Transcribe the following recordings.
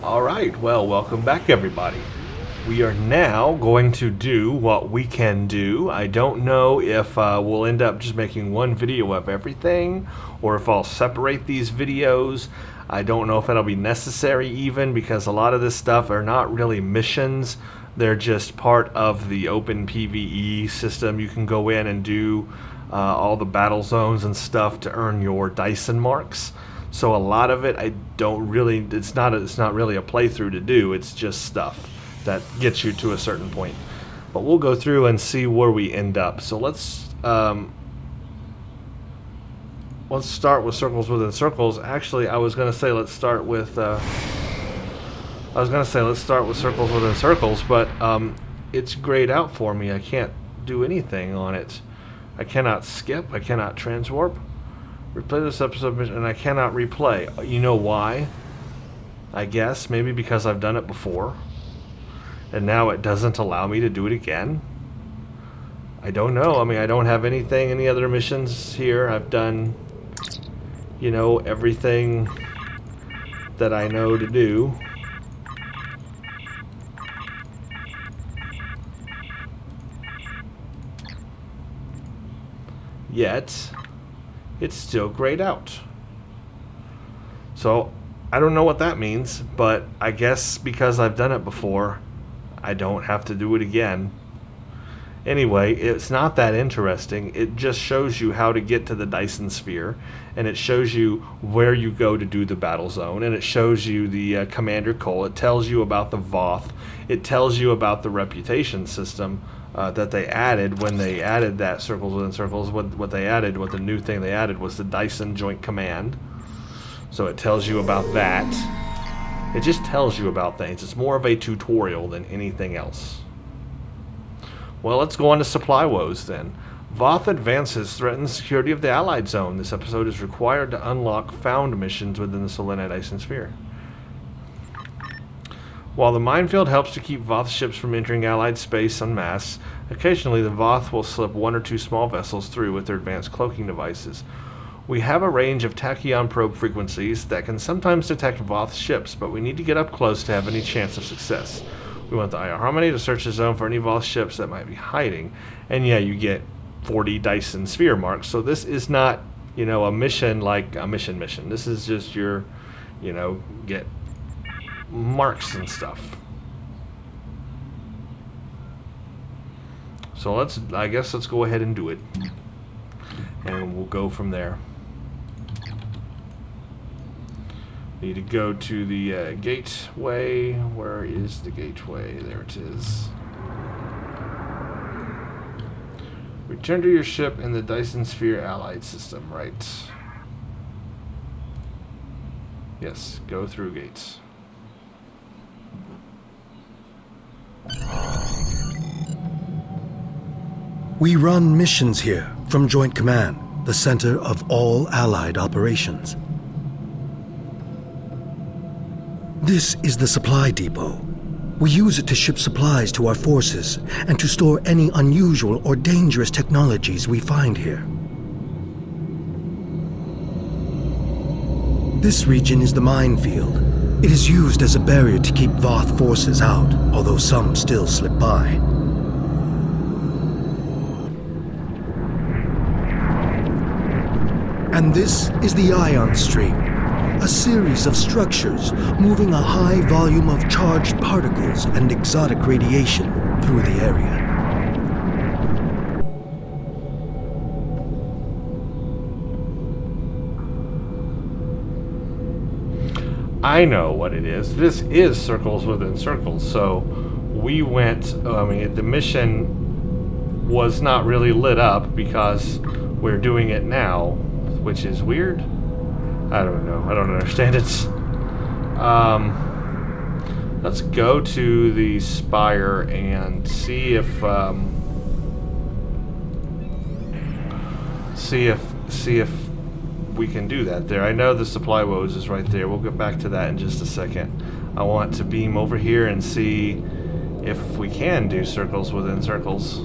Alright, well, welcome back everybody. We are now going to do what we can do. I don't know if we'll end up just making one video of everything, or if I'll separate these videos. I don't know if that'll be necessary even, because a lot of this stuff are not really missions. They're just part of the open PvE system. You can go in and do all the battle zones and stuff to earn your Dyson marks. So a lot of it, I don't really. It's not really a playthrough to do. It's just stuff that gets you to a certain point. But we'll go through and see where we end up. So let's start with circles within circles. Actually, I was gonna say let's start with circles within circles, but it's grayed out for me. I can't do anything on it. I cannot skip. I cannot transwarp. Replay this episode, and I cannot replay. You know why? I guess maybe because I've done it before, and now it doesn't allow me to do it again. I don't know. I mean, I don't have any other missions here. I've done, you know, everything that I know to do. Yet it's still grayed out. So I don't know what that means, but I guess because I've done it before, I don't have to do it again. Anyway, it's not that interesting. It just shows you how to get to the Dyson sphere, and it shows you where you go to do the battle zone, and it shows you the commander coal. It tells you about the Voth. It tells you about the reputation system that they added when they added that circles within circles. What the new thing they added was the Dyson Joint Command. So it tells you about that. It just tells you about things. It's more of a tutorial than anything else. Well, let's go on to supply woes then. Voth advances threaten the security of the Allied zone. This episode is required to unlock found missions within the Solanae Dyson sphere. While the minefield helps to keep Voth ships from entering Allied space en masse, occasionally the Voth will slip one or two small vessels through with their advanced cloaking devices. We have a range of tachyon probe frequencies that can sometimes detect Voth ships, but we need to get up close to have any chance of success. We want the IR Harmony to search the zone for any Voth ships that might be hiding. And yeah, you get 40 Dyson sphere marks, so this is not, you know, a mission like a mission. This is just your, you know, get marks and stuff. So I guess let's go ahead and do it, and we'll go from there. Need to go to the gateway. Where is the gateway? There it is. Return to your ship in the Dyson Sphere Allied system, right? Yes, go through gates. We run missions here from Joint Command, the center of all Allied operations. This is the supply depot. We use it to ship supplies to our forces and to store any unusual or dangerous technologies we find here. This region is the minefield. It is used as a barrier to keep Voth forces out, although some still slip by. And this is the ion stream, a series of structures moving a high volume of charged particles and exotic radiation through the area. I know what it is. This is circles within circles. So we went, I mean, the mission was not really lit up because we're doing it now, which is weird. I don't know. I don't understand it. Let's go to the spire and see if we can do that there. I know the supply woes is right there. We'll get back to that in just a second. I want to beam over here and see if we can do circles within circles.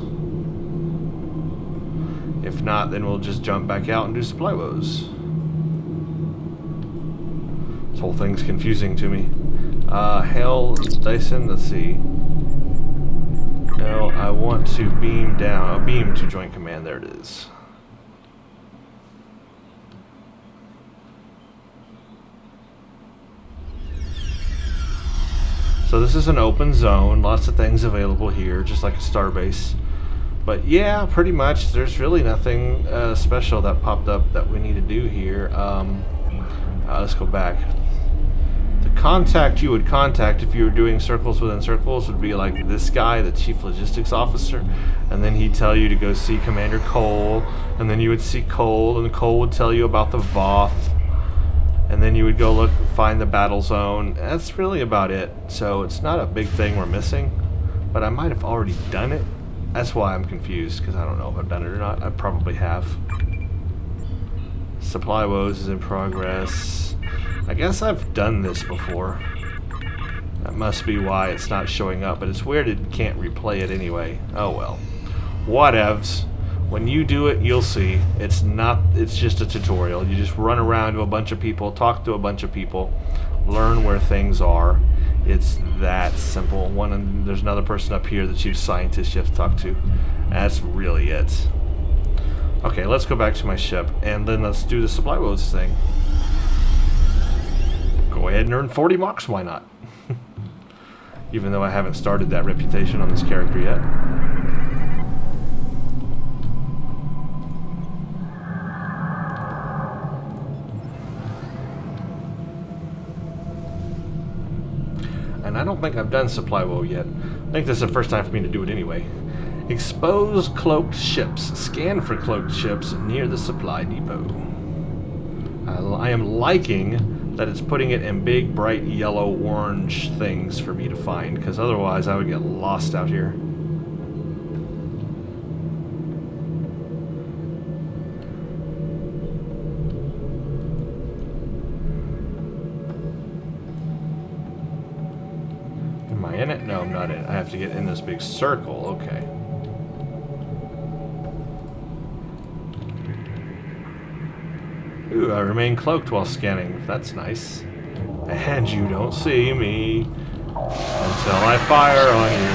If not, then we'll just jump back out and do supply woes. This whole thing's confusing to me. Hail Dyson, let's see. No, I want to beam down. Beam to Joint Command, there it is. So this is an open zone, lots of things available here, just like a starbase. But yeah, pretty much, there's really nothing special that popped up that we need to do here. Let's go back. The contact you would contact if you were doing circles within circles would be like this guy, the Chief Logistics Officer, and then he'd tell you to go see Commander Cole, and then you would see Cole, and Cole would tell you about the Voth. And then you would go find the battle zone. That's really about it. So it's not a big thing we're missing, but I might have already done it. That's why I'm confused, because I don't know if I've done it or not. I probably have. Supply woes is in progress. I guess I've done this before. That must be why it's not showing up, but it's weird it can't replay it anyway. Oh well. Whatevs. When you do it, you'll see. It's just a tutorial. You just run around to a bunch of people, talk to a bunch of people, learn where things are. It's that simple. There's another person up here, the chief scientist you have to talk to. That's really it. Okay, let's go back to my ship, and then let's do the supply woes thing. Go ahead and earn 40 mocks, why not? Even though I haven't started that reputation on this character yet. And I don't think I've done supply woe yet. I think this is the first time for me to do it anyway. Expose cloaked ships. Scan for cloaked ships near the supply depot. I am liking that it's putting it in big, bright, yellow, orange things for me to find, because otherwise I would get lost out here. Am I in it? No, I'm not in it. I have to get in this big circle. Okay. Ooh, I remain cloaked while scanning. That's nice. And you don't see me until I fire on you.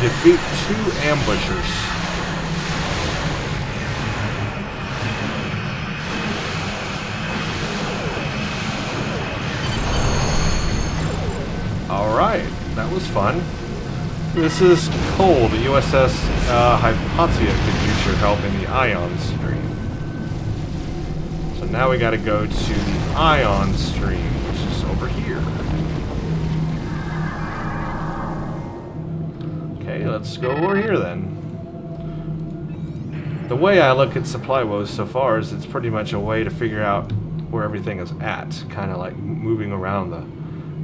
Defeat 2 ambushers. Alright, that was fun. This is Cole, the USS Hypatia could use your help in the ion stream. So now we gotta go to the ion stream, which is over here. Okay, let's go over here then. The way I look at supply woes so far is it's pretty much a way to figure out where everything is at. Kind of like moving around the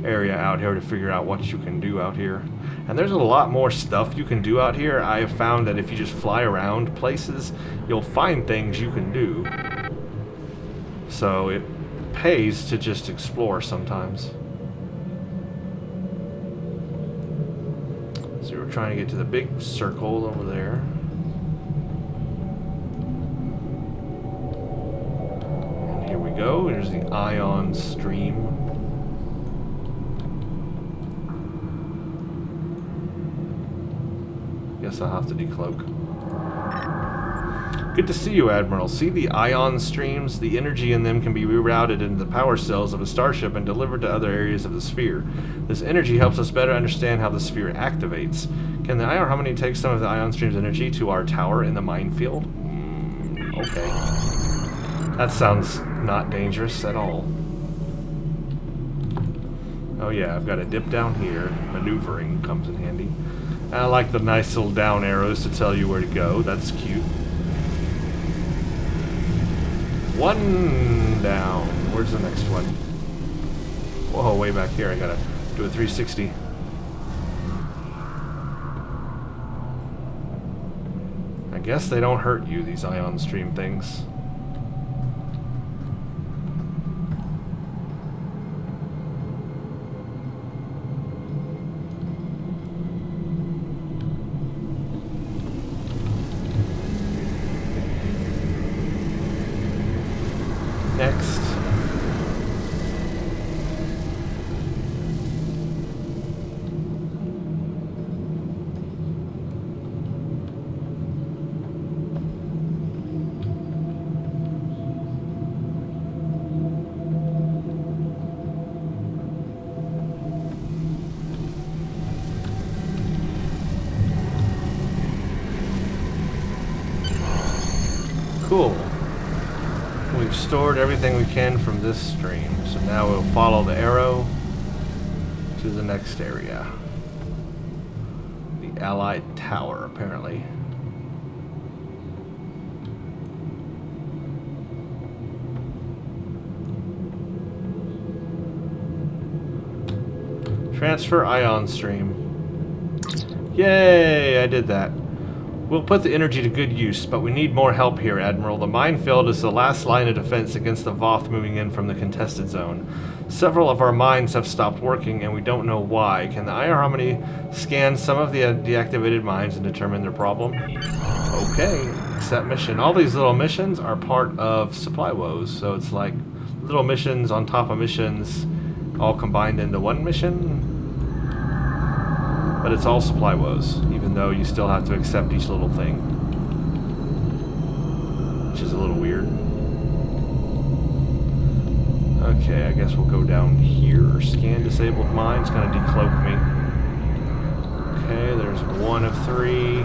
area out here to figure out what you can do out here. And there's a lot more stuff you can do out here. I have found that if you just fly around places, you'll find things you can do. So it pays to just explore sometimes. So we're trying to get to the big circle over there. And here we go. Here's the ion stream. Guess I'll have to decloak. Good to see you, Admiral. See the ion streams? The energy in them can be rerouted into the power cells of a starship and delivered to other areas of the sphere. This energy helps us better understand how the sphere activates. Can the ion harmony take some of the ion stream's energy to our tower in the minefield? Okay. That sounds not dangerous at all. Oh yeah, I've got a dip down here. Maneuvering comes in handy. I like the nice little down arrows to tell you where to go. That's cute. 1 down. Where's the next one? Whoa, way back here. I gotta do a 360. I guess they don't hurt you, these ion stream things. Cool. We've stored everything we can from this stream, so now we'll follow the arrow to the next area. The Allied Tower, apparently. Transfer ion stream. Yay, I did that. We'll put the energy to good use, but we need more help here, Admiral. The minefield is the last line of defense against the Voth moving in from the contested zone. Several of our mines have stopped working, and we don't know why. Can the IR Harmony scan some of the deactivated mines and determine their problem? Okay, accept mission. All these little missions are part of Supply Woes, so it's like little missions on top of missions, all combined into one mission. But it's all Supply Woes, even though you still have to accept each little thing. Which is a little weird. Okay, I guess we'll go down here. Scan disabled mines, gonna decloak me. Okay, there's 1 of 3.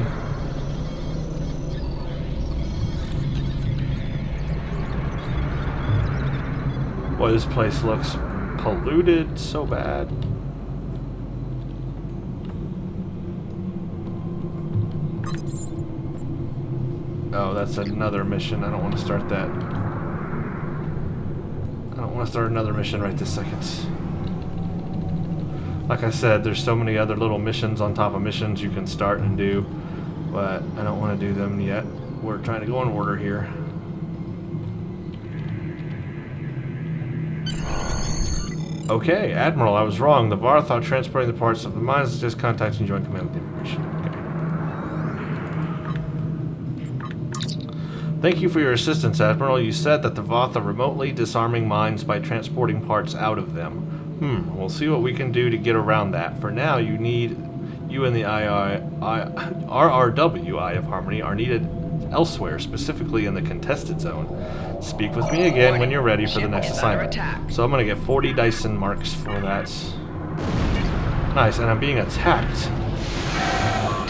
Boy, this place looks polluted so bad. Oh, that's another mission. I don't want to start that. I don't want to start another mission right this second. Like I said, there's so many other little missions on top of missions you can start and do, but I don't want to do them yet. We're trying to go in order here. Okay, Admiral, I was wrong. The Voth are transporting the parts of the mines. Just contacting Joint Command with the information. Okay. Thank you for your assistance, Admiral. You said that the Voth are remotely disarming mines by transporting parts out of them. We'll see what we can do to get around that. For now, you and the RRW Eye of Harmony are needed elsewhere, specifically in the contested zone. Speak with me again when you're ready for the next assignment. So I'm going to get 40 Dyson marks for that. Nice, and I'm being attacked.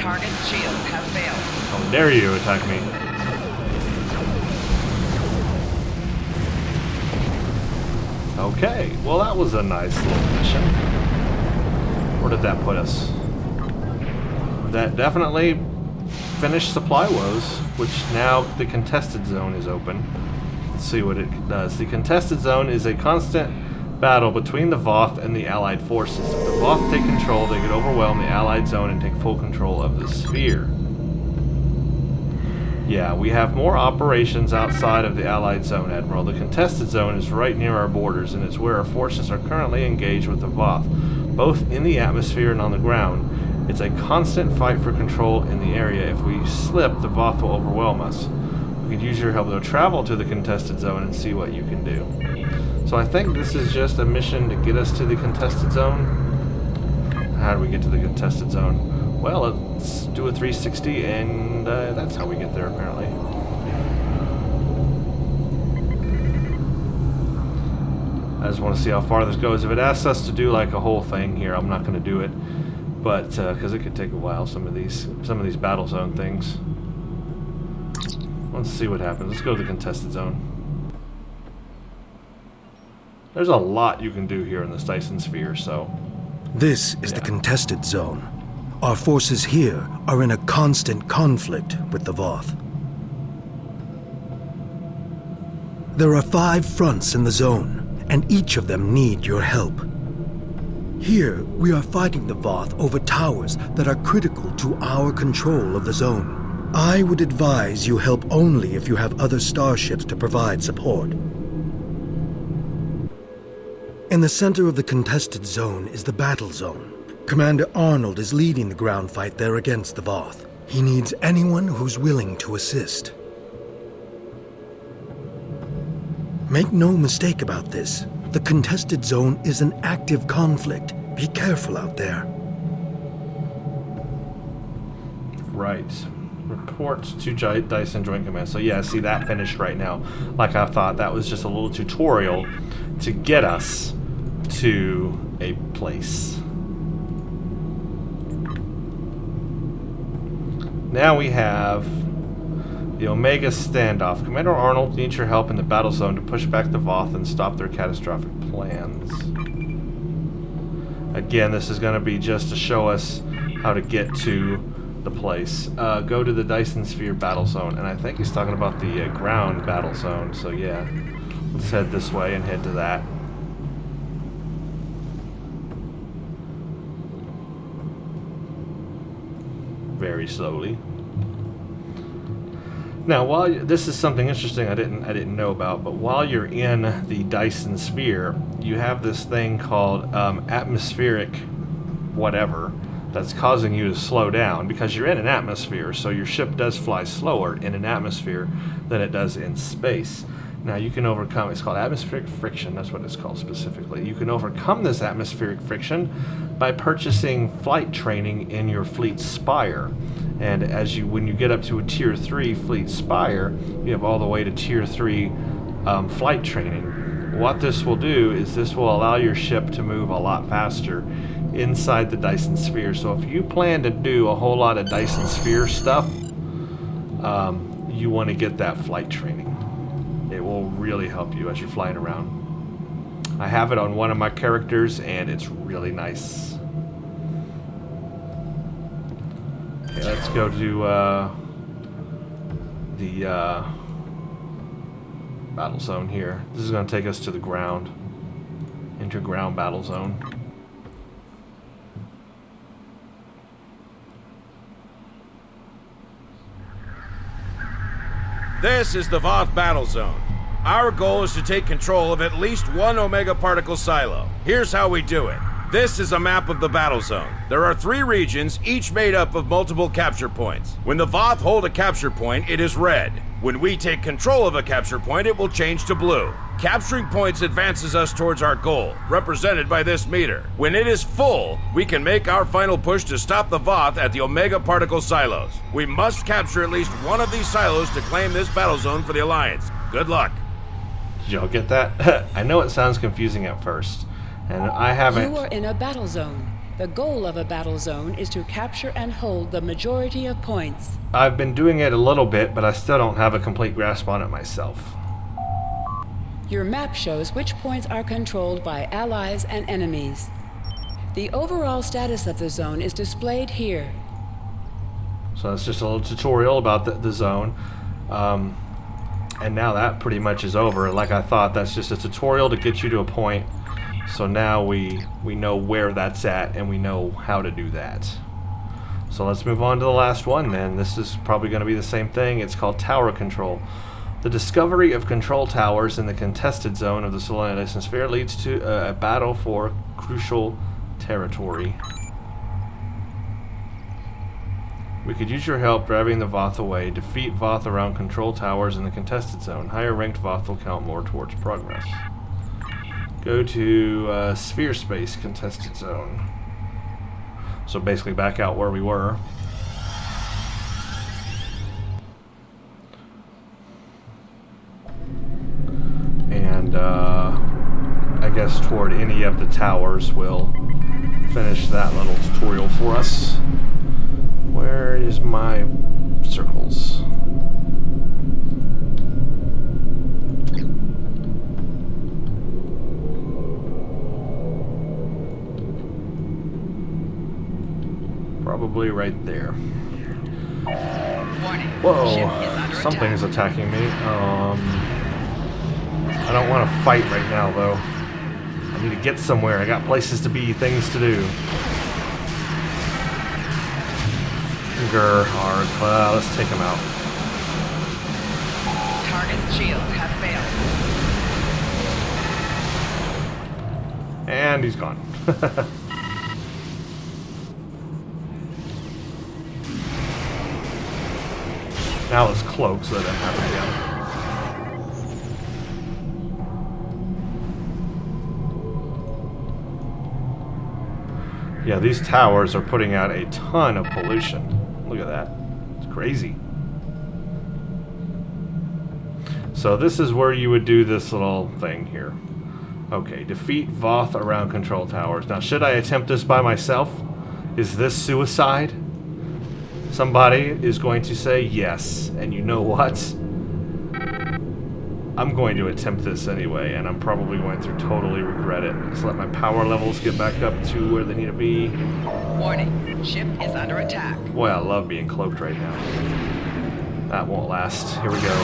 Target shields have failed. How dare you attack me? Okay, well that was a nice little mission. Where did that put us? That definitely finished Supply Woes, which now the contested zone is open. Let's see what it does. The contested zone is a constant battle between the Voth and the Allied forces. If the Voth take control, they could overwhelm the Allied zone and take full control of the sphere. Yeah, we have more operations outside of the Allied zone, Admiral. The contested zone is right near our borders, and it's where our forces are currently engaged with the Voth, both in the atmosphere and on the ground. It's a constant fight for control in the area. If we slip, the Voth will overwhelm us. We could use your help to travel to the contested zone and see what you can do. So I think this is just a mission to get us to the contested zone. How do we get to the contested zone? Well, let's do a 360, and that's how we get there, apparently. I just want to see how far this goes. If it asks us to do like a whole thing here, I'm not going to do it, but because it could take a while. Some of these battle zone things. Let's see what happens. Let's go to the contested zone. There's a lot you can do here in this Dyson sphere, so. This is the contested zone. Our forces here are in a constant conflict with the Voth. There are 5 fronts in the zone, and each of them need your help. Here, we are fighting the Voth over towers that are critical to our control of the zone. I would advise you help only if you have other starships to provide support. In the center of the contested zone is the battle zone. Commander Arnold is leading the ground fight there against the Voth. He needs anyone who's willing to assist. Make no mistake about this. The contested zone is an active conflict. Be careful out there. Right. Report to Dyson Joint Command. So yeah, see, that finished right now. Like I thought, that was just a little tutorial to get us to a place. Now we have The Omega standoff. Commander Arnold needs your help in the battle zone to push back the Voth and stop their catastrophic plans. Again, this is going to be just to show us how to get to the place. Go to the Dyson Sphere battle zone, and I think he's talking about the ground battle zone, so yeah. Let's head this way and head to that. Very slowly. Now, while this is something interesting I didn't know about, but while you're in the Dyson Sphere, you have this thing called atmospheric whatever that's causing you to slow down because you're in an atmosphere, so your ship does fly slower in an atmosphere than it does in space. Now you can overcome, it's called atmospheric friction, that's what it's called specifically. You can overcome this atmospheric friction by purchasing flight training in your fleet spire. And when you get up to a tier 3 fleet spire, you have all the way to tier 3 flight training. What this will do is this will allow your ship to move a lot faster inside the Dyson Sphere. So if you plan to do a whole lot of Dyson Sphere stuff, you want to get that flight training. It will really help you as you're flying around. I have it on one of my characters, and it's really nice. Okay, let's go to the battle zone here. This is going to take us to the ground. Interground battle zone. This is the Voth battle zone. Our goal is to take control of at least one Omega particle silo. Here's how we do it. This is a map of the battle zone. There are 3 regions, each made up of multiple capture points. When the Voth hold a capture point, it is red. When we take control of a capture point, it will change to blue. Capturing points advances us towards our goal, represented by this meter. When it is full, we can make our final push to stop the Voth at the Omega particle silos. We must capture at least one of these silos to claim this battle zone for the Alliance. Good luck. Did y'all get that? I know it sounds confusing at first, and I haven't... You are in a battle zone. The goal of a battle zone is to capture and hold the majority of points. I've been doing it a little bit, but I still don't have a complete grasp on it myself. Your map shows which points are controlled by allies and enemies. The overall status of the zone is displayed here. So that's just a little tutorial about the zone. And now that pretty much is over. Like I thought, that's just a tutorial to get you to a point. So now we know where that's at, and we know how to do that. So let's move on to the last one then. This is probably going to be the same thing. It's called Tower Control. The discovery of control towers in the contested zone of the Solanae Dyson Sphere leads to a battle for crucial territory. We could use your help driving the Voth away. Defeat Voth around control towers in the contested zone. Higher ranked Voth will count more towards progress. Go to Sphere Space contested zone. So basically back out where we were. And I guess toward any of the towers we'll finish that little tutorial for us. Where is my circles? Probably right there. Warning. Whoa, Ship is under something's attack. attacking me. I don't want to fight right now, though. I need to get somewhere. I got places to be, things to do. Grr, hard. Let's take him out. Target's shields have failed. And he's gone. Now let's cloak so that doesn't happen again. Yeah, these towers are putting out a ton of pollution. Look at that. It's crazy. So this is where you would do this little thing here. Okay, defeat Voth around control towers. Now, should I attempt this by myself? Is this suicide? somebody is going to say yes, and you know what? I'm going to attempt this anyway, and I'm probably going to totally regret it. Just let my power levels get back up to where they need to be. Warning, ship is under attack. Boy, I love being cloaked right now. That won't last. Here we go.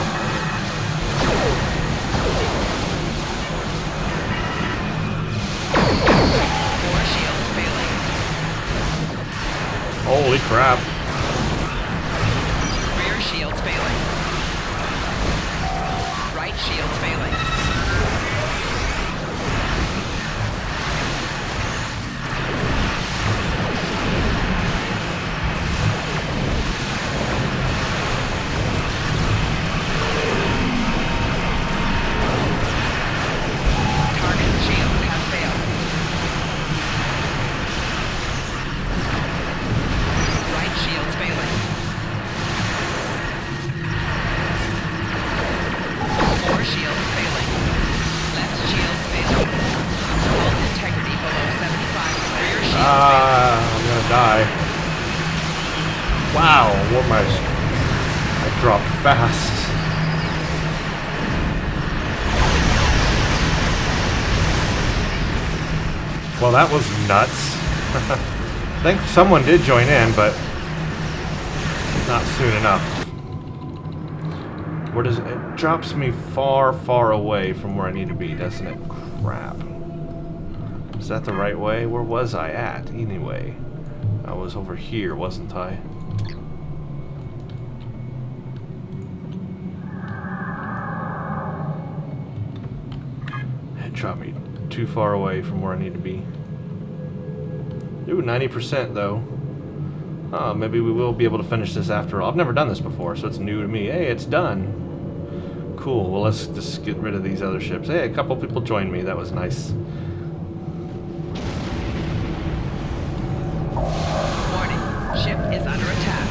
Core shields failing. Holy crap. Rear shields failing. Right shields failing. Target shields have failed. Right shields failing. Core shields failing. Left shields failing. Hull integrity below 75. Rear shields failing. I'm gonna die. Wow, what my... I dropped fast. Well, that was nuts. I think someone did join in, but not soon enough. Where does it... It drops me far, far away from where I need to be, doesn't it? Crap. Is that the right way? Where was I at, anyway? I was over here, wasn't I? It dropped me too far away from where I need to be. Ooh, 90% though. Oh, maybe we will be able to finish this after all. I've never done this before, so it's new to me. Hey, it's done. Cool. Well, let's just get rid of these other ships. Hey, a couple people joined me. That was nice. Warning, ship is under attack.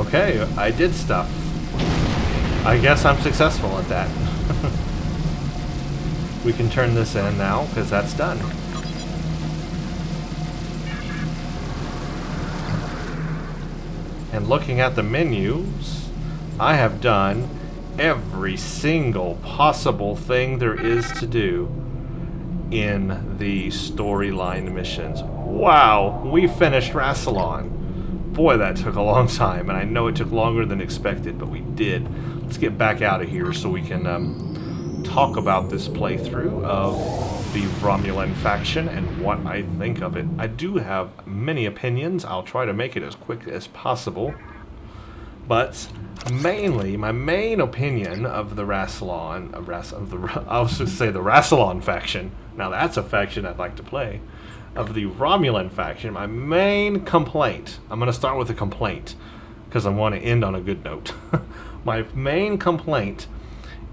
Okay, I did stuff. I guess I'm successful at that. We can turn this in now, because that's done. And looking at the menus, I have done every single possible thing there is to do in the storyline missions. Wow, we finished Rassilon. Boy, that took a long time, and I know it took longer than expected, but we did. Let's get back out of here so we can talk about this playthrough of the Romulan Faction and what I think of it. I do have many opinions. I'll try to make it as quick as possible. But mainly, my main opinion of the Rassilon, I was going to say the Rassilon Faction. Now that's a faction I'd like to play. Of the Romulan Faction, my main complaint, I'm going to start with a complaint because I want to end on a good note. My main complaint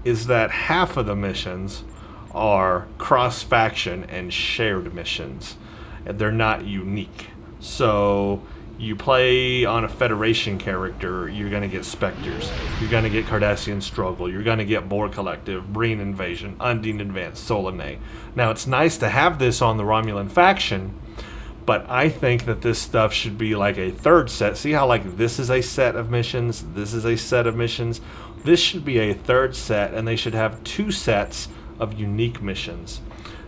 is that half of the missions are cross-faction and shared missions. They're not unique. So you play on a Federation character, you're going to get Spectres, you're going to get Cardassian Struggle, you're going to get Boar Collective, Breen Invasion, Undine Advance, Solanae. Now, it's nice to have this on the Romulan Faction, but I think that this stuff should be like a third set. See how like this is a set of missions, this is a set of missions? This should be a third set, and they should have two sets of unique missions.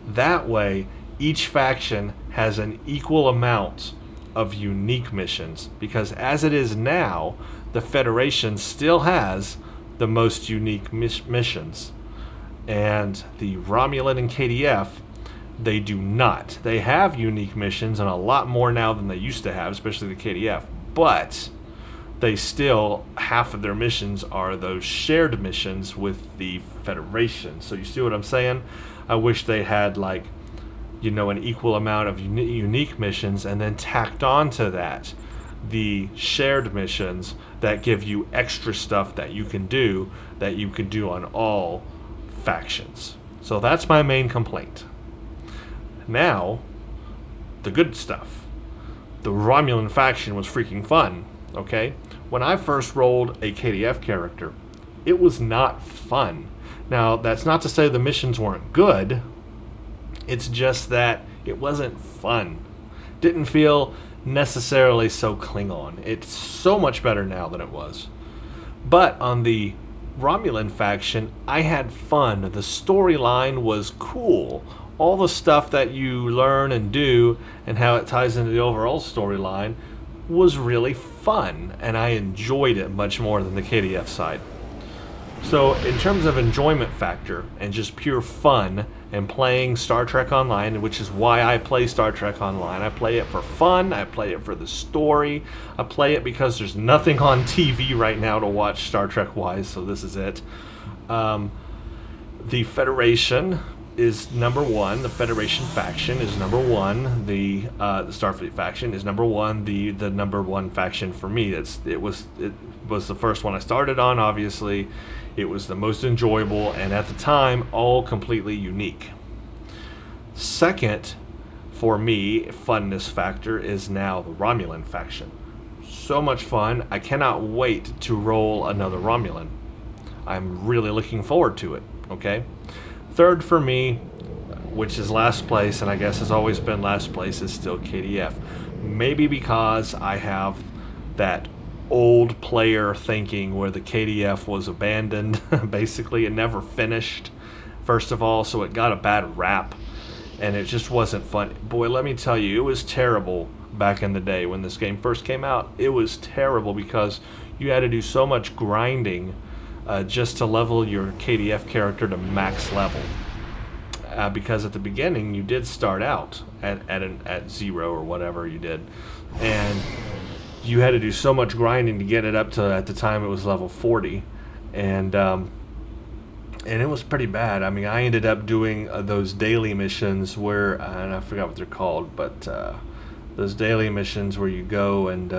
That way, each faction has an equal amount of unique missions, because as it is now, the Federation still has the most unique missions, and the Romulan and KDF, they do not. They have unique missions, and a lot more now than they used to have, especially the KDF, but they still, half of their missions are those shared missions with the Federation. So you see what I'm saying? I wish they had like, you know, an equal amount of unique missions, and then tacked on to that the shared missions that give you extra stuff that you can do on all factions. So that's my main complaint. Now, the good stuff. The Romulan Faction was freaking fun, okay? When I first rolled a KDF character, it was not fun. Now, that's not to say the missions weren't good. It's just that it wasn't fun. Didn't feel necessarily so Klingon. It's so much better now than it was. But on the Romulan faction, I had fun. The storyline was cool. All the stuff that you learn and do and how it ties into the overall storyline was really fun, and I enjoyed it much more than the KDF side. So in terms of enjoyment factor and just pure fun and playing Star Trek Online, which is why I play Star Trek Online, I play it for fun, I play it for the story, I play it because there's nothing on TV right now to watch Star Trek wise, so this is it. The Federation is number one. The Federation faction is number one. The Starfleet faction is number one. The number one faction for me. It was the first one I started on. Obviously, it was the most enjoyable, and at the time, all completely unique. Second, for me, funness factor is now the Romulan faction. So much fun! I cannot wait to roll another Romulan. I'm really looking forward to it. Okay. Third for me, which is last place, and I guess has always been last place, is still KDF. Maybe because I have that old player thinking where the KDF was abandoned. Basically, it never finished, first of all, so it got a bad rap, and it just wasn't fun. Boy, let me tell you, it was terrible back in the day when this game first came out. It was terrible because you had to do so much grinding just to level your KDF character to max level. Because at the beginning you did start out at 0 or whatever you did, and you had to do so much grinding to get it up to, at the time it was level 40, and it was pretty bad. I mean, I ended up doing those daily missions where, and I forgot what they're called, but those daily missions where you go and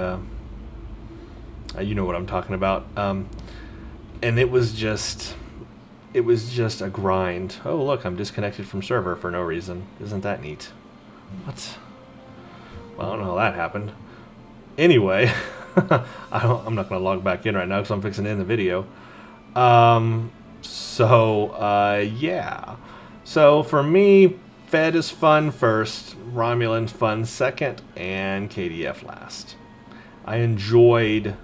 you know what I'm talking about. And it was just a grind. Oh, look, I'm disconnected from server for no reason. Isn't that neat? What? Well, I don't know how that happened. Anyway, I'm not going to log back in right now because I'm fixing to end the video. Yeah. So for me, Fed is fun first, Romulan fun second, and KDF last. I enjoyed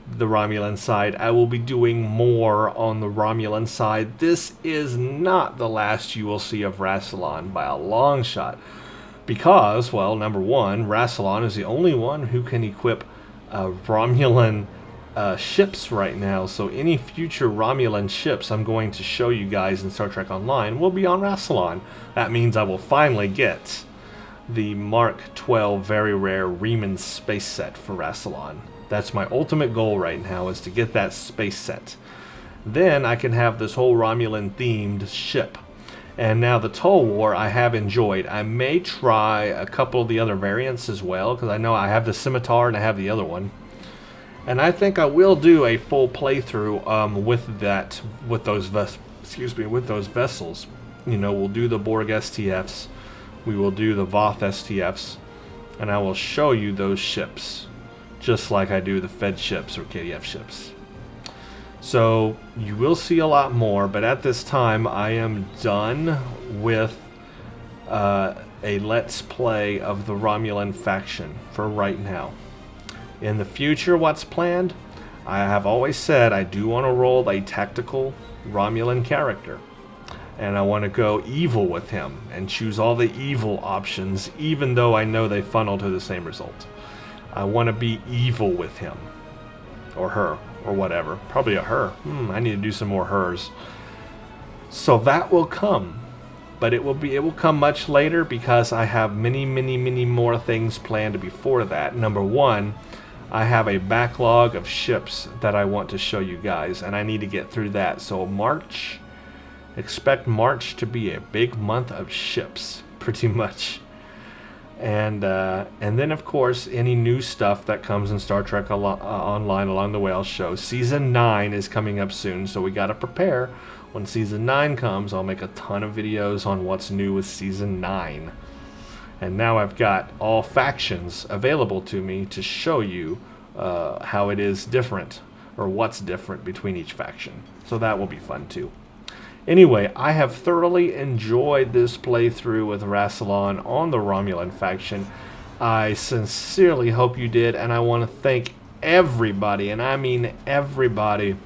the Romulan side. I will be doing more on the Romulan side. This is not the last you will see of Rassilon by a long shot. Because, well, number one, Rassilon is the only one who can equip Romulan ships right now. So any future Romulan ships I'm going to show you guys in Star Trek Online will be on Rassilon. That means I will finally get the Mark 12 very rare Riemann space set for Rassilon. That's my ultimate goal right now, is to get that space set. Then I can have this whole Romulan themed ship. And now the Toll War I have enjoyed. I may try a couple of the other variants as well, because I know I have the Scimitar and I have the other one. And I think I will do a full playthrough with those vessels. You know, we'll do the Borg STFs, we will do the Voth STFs, and I will show you those ships, just like I do the Fed ships or KDF ships. So you will see a lot more, but at this time I am done with a Let's Play of the Romulan faction for right now. In the future, what's planned? I have always said I do want to roll a tactical Romulan character, and I want to go evil with him and choose all the evil options, even though I know they funnel to the same result. I want to be evil with him, or her, or whatever. Probably a her. I need to do some more hers. So that will come, but it will come much later because I have many more things planned before that. Number one, I have a backlog of ships that I want to show you guys, and I need to get through that. So March, expect March to be a big month of ships, pretty much. And then, of course, any new stuff that comes in Star Trek Online along the way I'll show. Season 9 is coming up soon, so we got to prepare. When Season 9 comes, I'll make a ton of videos on what's new with Season 9. And now I've got all factions available to me to show you how it is different, or what's different between each faction. So that will be fun, too. Anyway, I have thoroughly enjoyed this playthrough with Rassilon on the Romulan faction. I sincerely hope you did, and I want to thank everybody, and I mean everybody,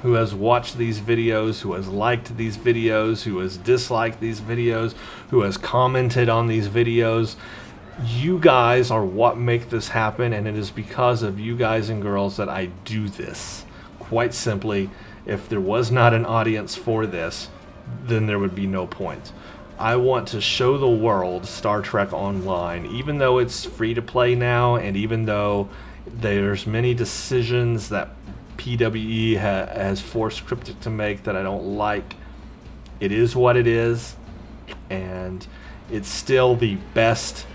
who has watched these videos, who has liked these videos, who has disliked these videos, who has commented on these videos. You guys are what make this happen, and it is because of you guys and girls that I do this. Quite simply, if there was not an audience for this, then there would be no point. I want to show the world Star Trek Online, even though it's free to play now, and even though there's many decisions that PWE has forced Cryptic to make that I don't like. It is what it is, and it's still the best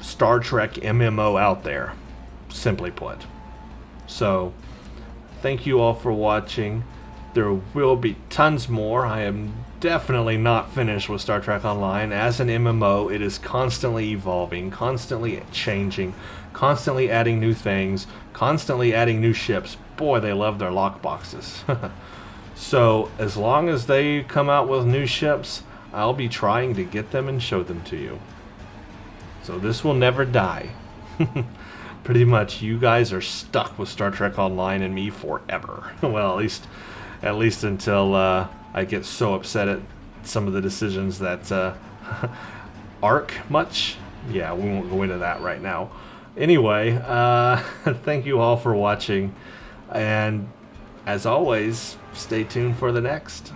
Star Trek MMO out there, simply put. So, thank you all for watching. There will be tons more. I am definitely not finished with Star Trek Online. As an MMO, it is constantly evolving, constantly changing, constantly adding new things, constantly adding new ships. Boy, they love their lockboxes. So, as long as they come out with new ships, I'll be trying to get them and show them to you. So this will never die. Pretty much, you guys are stuck with Star Trek Online and me forever. Well, at least until I get so upset at some of the decisions that arc much. Yeah, we won't go into that right now. Anyway, thank you all for watching, and as always, stay tuned for the next.